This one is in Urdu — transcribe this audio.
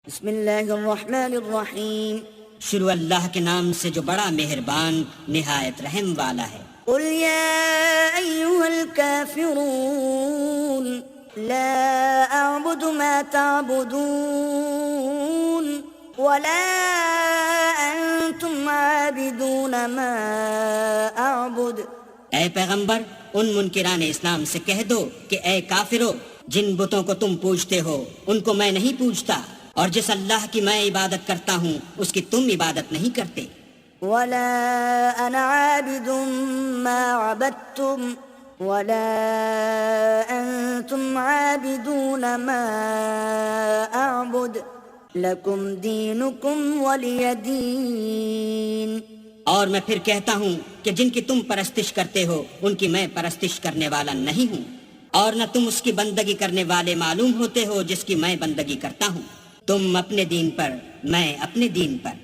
بسم اللہ الرحمن الرحیم شروع اللہ کے نام سے جو بڑا مہربان نہایت رحم والا ہے۔ قل یا ایہا الکافرون لا اعبد ما تعبدون ولا انتم عابدون ما اعبد۔ اے پیغمبر ان منکران اسلام سے کہہ دو کہ اے کافرو، جن بتوں کو تم پوجتے ہو ان کو میں نہیں پوجتا، اور جس اللہ کی میں عبادت کرتا ہوں اس کی تم عبادت نہیں کرتے۔ ولا انا عابد ما عبدتم ولا انتم عابدون ما اعبد لکم دینکم ولی دین۔ اور میں پھر کہتا ہوں کہ جن کی تم پرستش کرتے ہو ان کی میں پرستش کرنے والا نہیں ہوں، اور نہ تم اس کی بندگی کرنے والے معلوم ہوتے ہو جس کی میں بندگی کرتا ہوں۔ تم اپنے دین پر، میں اپنے دین پر۔